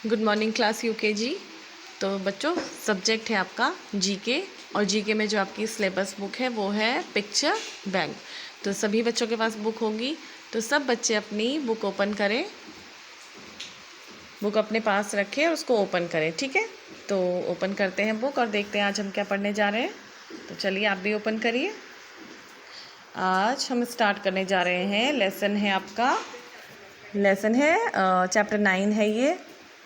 Good morning class UKG. तो बच्चों, subject है आपका जीके और जीके में जो आपकी सिलेबस बुक है वो है पिक्चर बैंक। तो सभी बच्चों के पास बुक होगी, तो सब बच्चे अपनी बुक ओपन करें, बुक अपने पास रखें और उसको ओपन करें। ठीक है, तो ओपन करते हैं बुक और देखते हैं आज हम क्या पढ़ने जा रहे हैं। तो चलिए आप भी ओपन करिए। आज हम स्टार्ट करने जा रहे हैं, लेसन है आपका, लेसन है चैप्टर 9 है ये,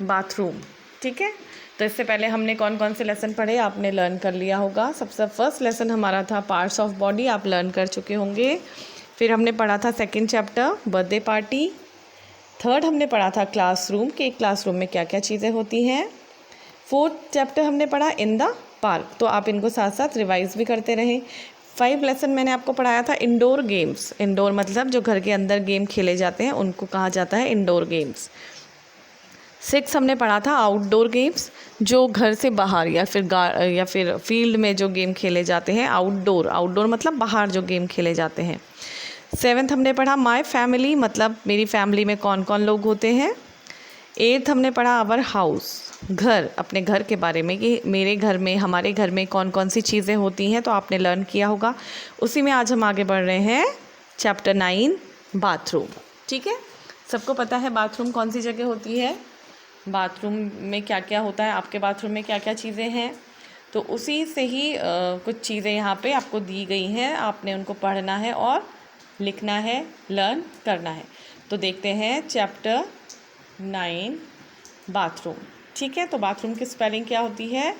बाथरूम। ठीक है, तो इससे पहले हमने कौन कौन से लेसन पढ़े आपने लर्न कर लिया होगा। सबसे फर्स्ट लेसन हमारा था पार्ट्स ऑफ बॉडी, आप लर्न कर चुके होंगे। फिर हमने पढ़ा था second chapter birthday party. Third हमने पढ़ा था क्लासरूम, कि क्लासरूम में क्या क्या चीज़ें होती हैं। फोर्थ चैप्टर हमने पढ़ा इन द पार्क, तो आप इनको साथ साथ रिवाइज भी करते रहें। 5 लेसन मैंने आपको पढ़ाया था इंडोर गेम्स। इंडोर मतलब जो घर के अंदर गेम खेले जाते हैं उनको कहा जाता है इंडोर गेम्स। 6 हमने पढ़ा था आउटडोर गेम्स, जो घर से बाहर या फिर फील्ड में जो गेम खेले जाते हैं। आउटडोर, आउटडोर मतलब बाहर जो गेम खेले जाते हैं। 7th हमने पढ़ा माय फैमिली, मतलब मेरी फैमिली में कौन कौन लोग होते हैं। 8th हमने पढ़ा आवर हाउस, घर, अपने घर के बारे में कि मेरे घर में, हमारे घर में कौन कौन सी चीज़ें होती हैं, तो आपने लर्न किया होगा। उसी में आज हम आगे बढ़ रहे हैं चैप्टर 9 बाथरूम। ठीक है, सबको पता है बाथरूम कौन सी जगह होती है, बाथरूम में क्या क्या होता है, आपके बाथरूम में क्या क्या चीज़ें हैं। तो उसी से ही कुछ चीज़ें यहाँ पे आपको दी गई हैं, आपने उनको पढ़ना है और लिखना है, लर्न करना है। तो देखते हैं चैप्टर 9 बाथरूम। ठीक है, तो बाथरूम की स्पेलिंग क्या होती है,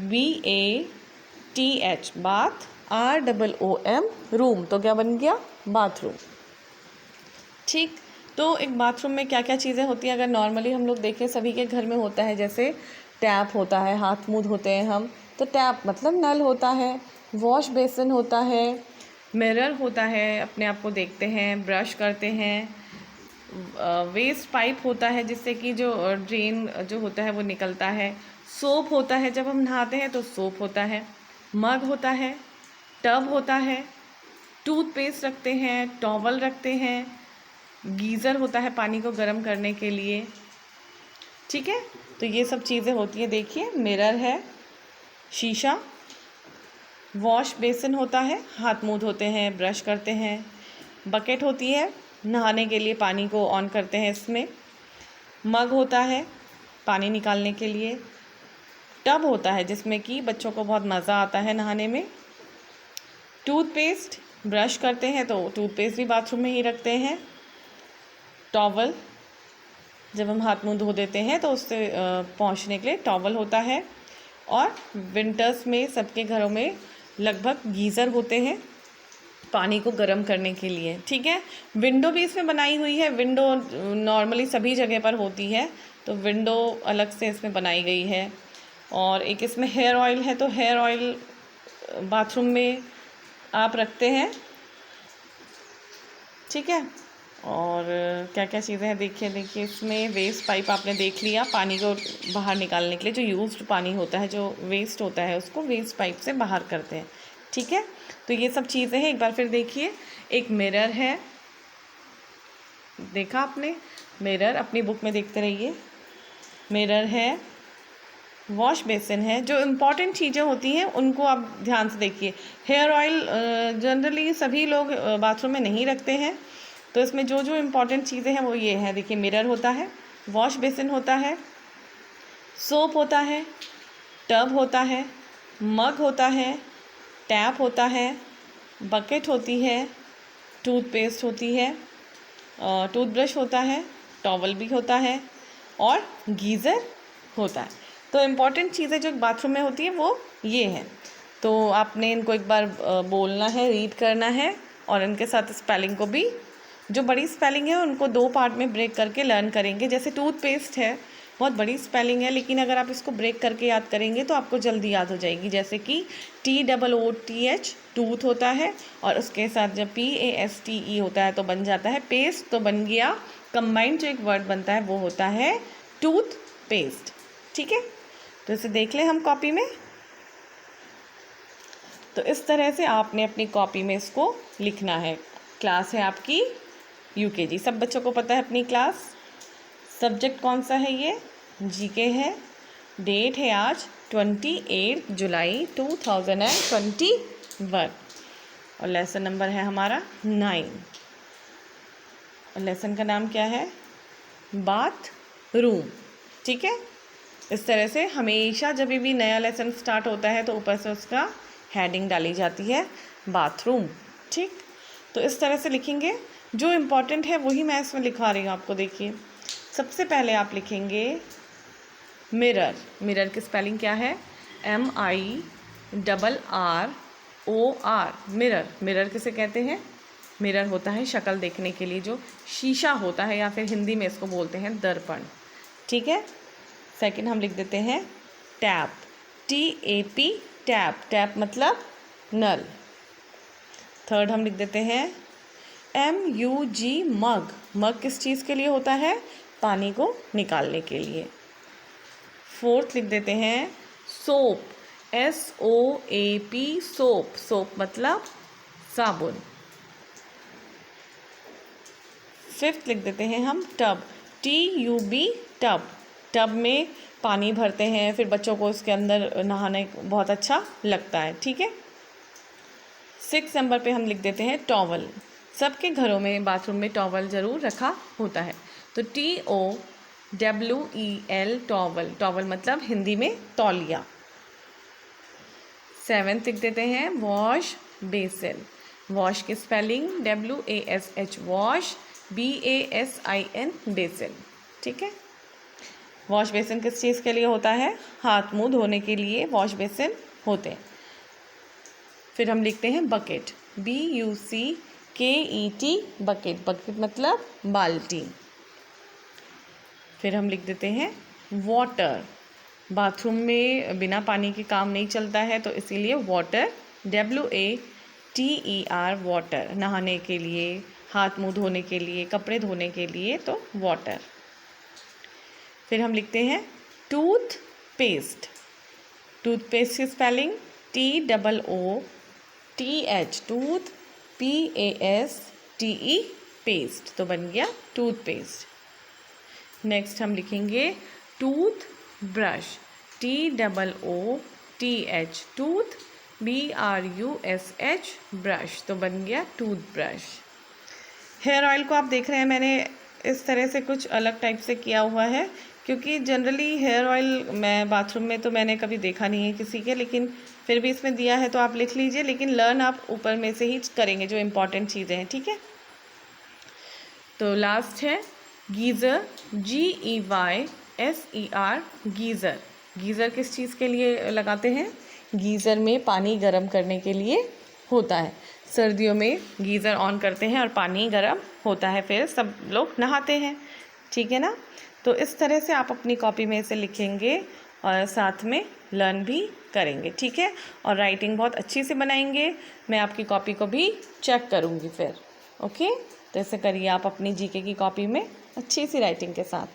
BATH, बाथ, ROOM, रूम, तो क्या बन गया, बाथरूम। ठीक, तो एक बाथरूम में क्या क्या चीज़ें होती हैं, अगर नॉर्मली हम लोग देखें सभी के घर में होता है, जैसे टैप होता है, हाथ मुँह धोते हैं हम, तो टैप मतलब नल होता है। वॉश बेसिन होता है, मिरर होता है, अपने आप को देखते हैं, ब्रश करते हैं। वेस्ट पाइप होता है जिससे कि जो ड्रेन जो होता है वो निकलता है। सोप होता है, जब हम नहाते हैं तो सोप होता है। मग होता है, टब होता है, टूथपेस्ट रखते हैं, टॉवल रखते हैं। गीज़र होता है पानी को गर्म करने के लिए। ठीक है, तो ये सब चीज़ें होती हैं। देखिए मिरर है, शीशा, वॉश बेसिन होता है, हाथ मुँह धोते हैं, ब्रश करते हैं। बकेट होती है, नहाने के लिए पानी को ऑन करते हैं इसमें। मग होता है पानी निकालने के लिए। टब होता है जिसमें कि बच्चों को बहुत मज़ा आता है नहाने में। टूथपेस्ट, ब्रश करते हैं तो टूथपेस्ट भी बाथरूम में ही रखते हैं। टॉवल, जब हम हाथ मुंह धो देते हैं तो उससे पोंछने के लिए टॉवल होता है। और विंटर्स में सबके घरों में लगभग गीज़र होते हैं पानी को गर्म करने के लिए। ठीक है, विंडो भी इसमें बनाई हुई है। विंडो नॉर्मली सभी जगह पर होती है, तो विंडो अलग से इसमें बनाई गई है। और एक इसमें हेयर ऑयल है, तो हेयर ऑयल बाथरूम में आप रखते हैं। ठीक है, और क्या क्या चीज़ें हैं, देखिए इसमें वेस्ट पाइप आपने देख लिया, पानी को बाहर निकालने के लिए जो यूज्ड पानी होता है, जो वेस्ट होता है उसको वेस्ट पाइप से बाहर करते हैं। ठीक है, तो ये सब चीज़ें हैं। एक बार फिर देखिए, एक मिरर है, देखा आपने, मिरर अपनी बुक में देखते रहिए। मिरर है, वॉश बेसिन है, जो इम्पॉर्टेंट चीज़ें होती हैं उनको आप ध्यान से देखिए। हेयर ऑयल जनरली सभी लोग बाथरूम में नहीं रखते हैं, तो इसमें जो जो इम्पॉर्टेंट चीज़ें हैं वो ये हैं। देखिए मिरर होता है, वॉश बेसिन होता है, सोप होता है, टब होता है, मग होता है, टैप होता है, बकेट होती है, टूथपेस्ट होती है, टूथब्रश होता है, टॉवल भी होता है और गीज़र होता है। तो इम्पॉर्टेंट चीज़ें जो बाथरूम में होती हैं वो ये हैं। तो आपने इनको एक बार बोलना है, रीड करना है, और इनके साथ स्पेलिंग को भी, जो बड़ी स्पेलिंग है उनको 2 पार्ट में ब्रेक करके लर्न करेंगे। जैसे टूथपेस्ट है, बहुत बड़ी स्पेलिंग है, लेकिन अगर आप इसको ब्रेक करके याद करेंगे तो आपको जल्दी याद हो जाएगी। जैसे कि TOOTH, टूथ होता है, और उसके साथ जब PASTE होता है तो बन जाता है पेस्ट, तो बन गया कंबाइंड जो एक वर्ड बनता है वो होता है टूथ पेस्ट। ठीक है, तो इसे देख लें हम कॉपी में। तो इस तरह से आपने अपनी कॉपी में इसको लिखना है। क्लास है आपकी UKG, सब बच्चों को पता है अपनी क्लास। सब्जेक्ट कौन सा है, ये जीके है। डेट है आज 28 जुलाई 2021 और लेसन नंबर है हमारा 9 और लेसन का नाम क्या है? Bath room. ठीक है, इस तरह से हमेशा जब भी नया लेसन स्टार्ट होता है तो ऊपर से उसका हेडिंग डाली जाती है बाथरूम। ठीक, तो इस तरह से लिखेंगे। जो इम्पोर्टेंट है वही मैं इसमें लिखवा रही हूँ आपको। देखिए, सबसे पहले आप लिखेंगे मिरर। मिरर की स्पेलिंग क्या है? MIRROR। मिरर। मिरर किसे कहते हैं? मिरर होता है शक्ल देखने के लिए जो शीशा होता है, या फिर हिंदी में इसको बोलते हैं दर्पण। ठीक है। सेकंड हम लिख देते हैं टैप। TAP, tap. टैप मतलब नल। थर्ड हम लिख देते हैं MUG, मग। मग किस चीज़ के लिए होता है? पानी को निकालने के लिए। फोर्थ लिख देते हैं सोप। SOAP, soap. सोप मतलब साबुन। फिफ्थ लिख देते हैं हम टब। TUB, tub. टब में पानी भरते हैं, फिर बच्चों को उसके अंदर नहाने बहुत अच्छा लगता है। ठीक है। 6 नंबर पे हम लिख देते हैं टॉवल। सबके घरों में बाथरूम में टॉवल ज़रूर रखा होता है, तो TOWEL, टॉवल। टॉवल मतलब हिंदी में तौलिया। 7th लिख देते हैं वॉश बेसिन। वॉश की spelling WASH, wash, BASIN, basin. ठीक है। वॉश बेसिन किस चीज़ के लिए होता है? हाथ मुंह धोने के लिए वॉश बेसिन होते हैं। फिर हम लिखते हैं बकेट। BUCKET, bucket. बकेट मतलब बाल्टी। फिर हम लिख देते हैं वाटर। बाथरूम में बिना पानी के काम नहीं चलता है, तो इसीलिए वाटर, WATER, वाटर। नहाने के लिए, हाथ मुंह धोने के लिए, कपड़े धोने के लिए, तो वाटर। फिर हम लिखते हैं टूथ पेस्ट। टूथपेस्ट की spelling TOOTH, tooth, PASTE, paste. तो बन गया टूथपेस्ट। नेक्स्ट हम लिखेंगे tooth brush. TOOTH, tooth, BRUSH, brush. तो बन गया टूथ ब्रश। हेयर ऑयल को आप देख रहे हैं मैंने इस तरह से कुछ अलग टाइप से किया हुआ है, क्योंकि जनरली हेयर ऑयल मैं बाथरूम में तो मैंने कभी देखा नहीं है किसी के, लेकिन फिर भी इसमें दिया है तो आप लिख लीजिए, लेकिन लर्न आप ऊपर में से ही करेंगे जो इम्पॉर्टेंट चीज़ें हैं। ठीक है। तो लास्ट है गीज़र। GEYSER, geyser. गीज़र किस चीज़ के लिए लगाते हैं? गीज़र में पानी गर्म करने के लिए होता है। सर्दियों में गीज़र ऑन करते हैं और पानी गर्म होता है, फिर सब लोग नहाते हैं। ठीक है ना। तो इस तरह से आप अपनी कॉपी में इसे लिखेंगे और साथ में लर्न भी करेंगे। ठीक है। और राइटिंग बहुत अच्छी से बनाएंगे। मैं आपकी कॉपी को भी चेक करूँगी फिर। ओके, तो ऐसे करिए आप अपनी जीके की कॉपी में अच्छी सी राइटिंग के साथ।